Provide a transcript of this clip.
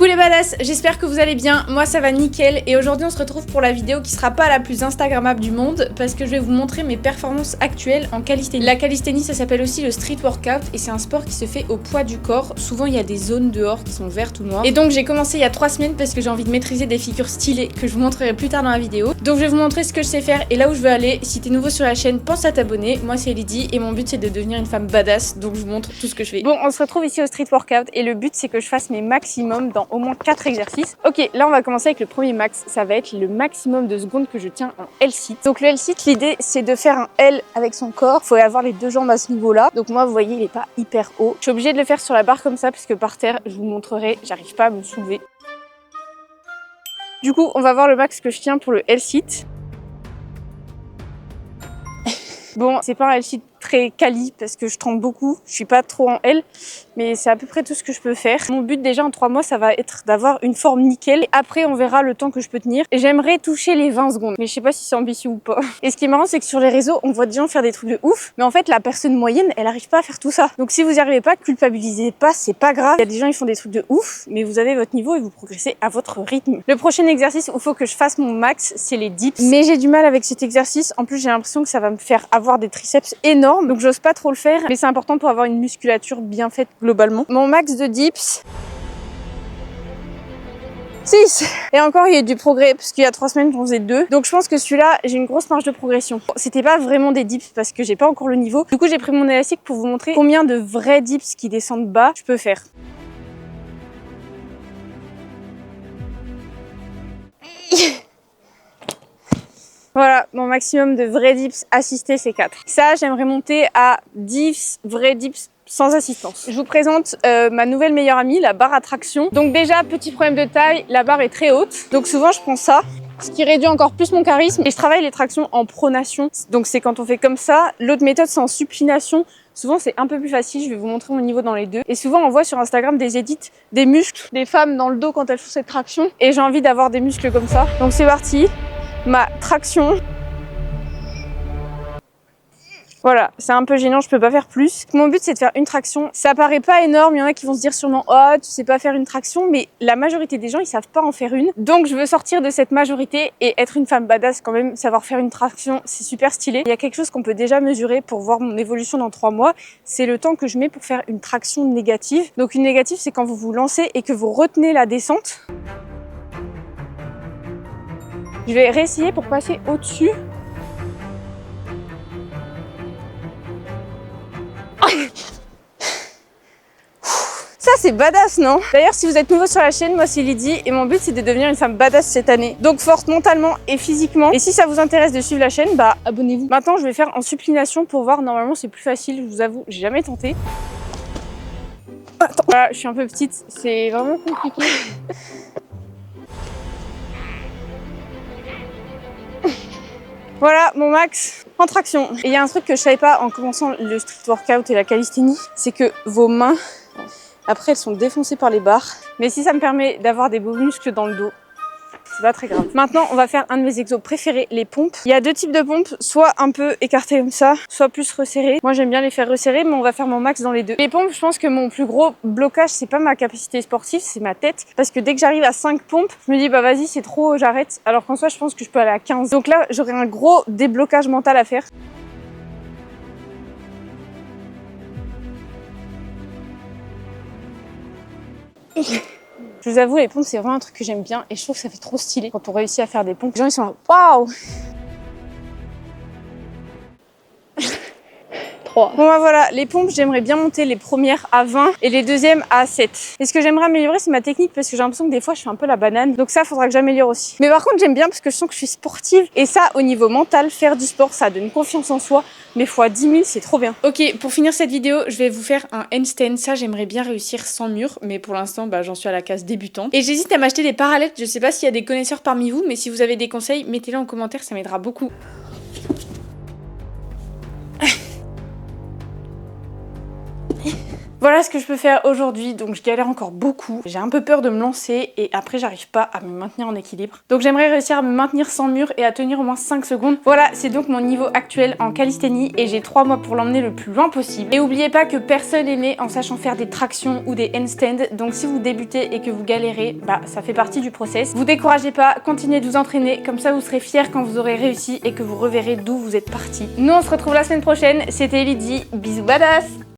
Coucou les badass, j'espère que vous allez bien, moi ça va nickel et aujourd'hui on se retrouve pour la vidéo qui sera pas la plus instagrammable du monde parce que je vais vous montrer mes performances actuelles en calisthénie. La calisthénie ça s'appelle aussi le street workout et c'est un sport qui se fait au poids du corps. Souvent il y a des zones dehors qui sont vertes ou noires et donc j'ai commencé il y a 3 semaines parce que j'ai envie de maîtriser des figures stylées que je vous montrerai plus tard dans la vidéo. Donc je vais vous montrer ce que je sais faire et là où je veux aller. Si t'es nouveau sur la chaîne, pense à t'abonner. Moi c'est Lydie et mon but c'est de devenir une femme badass, donc je vous montre tout ce que je fais. Bon, on se retrouve ici au street workout et le but c'est que je fasse mes maximums dans au moins 4 exercices. Ok, là on va commencer avec le premier max, ça va être le maximum de secondes que je tiens en L-sit. Donc le L-sit, l'idée c'est de faire un L avec son corps, il faut avoir les deux jambes à ce niveau là. Donc moi vous voyez il est pas hyper haut. Je suis obligée de le faire sur la barre comme ça parce que par terre, je vous montrerai, j'arrive pas à me soulever. Du coup on va voir le max que je tiens pour le L-sit. Bon, c'est pas un L-sit très quali parce que je tremble beaucoup, je suis pas trop en L, mais c'est à peu près tout ce que je peux faire. Mon but déjà en 3 mois ça va être d'avoir une forme nickel et après on verra le temps que je peux tenir. Et j'aimerais toucher les 20 secondes, mais je sais pas si c'est ambitieux ou pas. Et ce qui est marrant c'est que sur les réseaux on voit des gens faire des trucs de ouf, mais en fait la personne moyenne elle arrive pas à faire tout ça. Donc si vous y arrivez pas, culpabilisez pas, c'est pas grave. Il y a des gens ils font des trucs de ouf, mais vous avez votre niveau et vous progressez à votre rythme. Le prochain exercice où il faut que je fasse mon max c'est les dips, mais j'ai du mal avec cet exercice. En plus j'ai l'impression que ça va me faire avoir des triceps énormes. Donc j'ose pas trop le faire, mais c'est important pour avoir une musculature bien faite globalement. Mon max de dips, 6. Et encore il y a eu du progrès parce qu'il y a 3 semaines j'en faisais 2. Donc je pense que celui-là j'ai une grosse marge de progression. C'était pas vraiment des dips parce que j'ai pas encore le niveau. Du coup j'ai pris mon élastique pour vous montrer combien de vrais dips qui descendent bas je peux faire. Voilà, mon maximum de vrais dips assistés, c'est 4. Ça, j'aimerais monter à 10 vrais dips sans assistance. Je vous présente ma nouvelle meilleure amie, la barre à traction. Donc déjà, petit problème de taille, la barre est très haute. Donc souvent, je prends ça, ce qui réduit encore plus mon charisme. Et je travaille les tractions en pronation. Donc c'est quand on fait comme ça. L'autre méthode, c'est en supination. Souvent, c'est un peu plus facile. Je vais vous montrer mon niveau dans les deux. Et souvent, on voit sur Instagram des edits, des muscles, des femmes dans le dos quand elles font cette traction. Et j'ai envie d'avoir des muscles comme ça. Donc c'est parti. Ma traction. Voilà, c'est un peu gênant, je peux pas faire plus. Mon but c'est de faire une traction. Ça paraît pas énorme, il y en a qui vont se dire sûrement oh tu sais pas faire une traction, mais la majorité des gens ils savent pas en faire une. Donc je veux sortir de cette majorité et être une femme badass quand même. Savoir faire une traction, c'est super stylé. Il y a quelque chose qu'on peut déjà mesurer pour voir mon évolution dans 3 mois, c'est le temps que je mets pour faire une traction négative. Donc une négative c'est quand vous vous lancez et que vous retenez la descente. Je vais réessayer pour passer au-dessus. Ça c'est badass non? D'ailleurs si vous êtes nouveau sur la chaîne, moi c'est Lydie et mon but c'est de devenir une femme badass cette année. Donc forte mentalement et physiquement. Et si ça vous intéresse de suivre la chaîne, bah abonnez-vous. Maintenant je vais faire en supination pour voir, normalement c'est plus facile, je vous avoue, j'ai jamais tenté. Attends. Voilà, je suis un peu petite, c'est vraiment compliqué. Voilà mon max en traction. Et il y a un truc que je savais pas en commençant le street workout et la calisthénie, c'est que vos mains, après elles sont défoncées par les barres. Mais si ça me permet d'avoir des beaux muscles dans le dos, c'est pas très grave. Maintenant on va faire un de mes exos préférés, les pompes. Il y a 2 types de pompes, soit un peu écartées comme ça, soit plus resserrées. Moi j'aime bien les faire resserrer, mais on va faire mon max dans les deux. Les pompes, je pense que mon plus gros blocage c'est pas ma capacité sportive, c'est ma tête. Parce que dès que j'arrive à 5 pompes, je me dis bah vas-y c'est trop, j'arrête. Alors qu'en soi je pense que je peux aller à 15. Donc là j'aurai un gros déblocage mental à faire. Je vous avoue, les pompes, c'est vraiment un truc que j'aime bien et je trouve que ça fait trop stylé quand on réussit à faire des pompes. Les gens, ils sont là, waouh! 3. Bon bah voilà, les pompes, j'aimerais bien monter les premières à 20 et les deuxièmes à 7. Et ce que j'aimerais améliorer, c'est ma technique parce que j'ai l'impression que des fois, je fais un peu la banane. Donc ça, faudra que j'améliore aussi. Mais par contre, j'aime bien parce que je sens que je suis sportive. Et ça, au niveau mental, faire du sport, ça donne confiance en soi. Mais fois 10 000, c'est trop bien. Ok, pour finir cette vidéo, je vais vous faire un handstand. Ça, j'aimerais bien réussir sans mur. Mais pour l'instant, bah, j'en suis à la case débutante. Et j'hésite à m'acheter des parallèles. Je sais pas s'il y a des connaisseurs parmi vous, mais si vous avez des conseils, mettez-les en commentaire, ça m'aidera beaucoup. Voilà ce que je peux faire aujourd'hui, donc je galère encore beaucoup. J'ai un peu peur de me lancer et après j'arrive pas à me maintenir en équilibre. Donc j'aimerais réussir à me maintenir sans mur et à tenir au moins 5 secondes. Voilà, c'est donc mon niveau actuel en calisthénie et j'ai 3 mois pour l'emmener le plus loin possible. Et n'oubliez pas que personne est né en sachant faire des tractions ou des handstands, donc si vous débutez et que vous galérez, bah ça fait partie du process. Vous découragez pas, continuez de vous entraîner, comme ça vous serez fiers quand vous aurez réussi et que vous reverrez d'où vous êtes parti. Nous on se retrouve la semaine prochaine, c'était Lydie, bisous badass.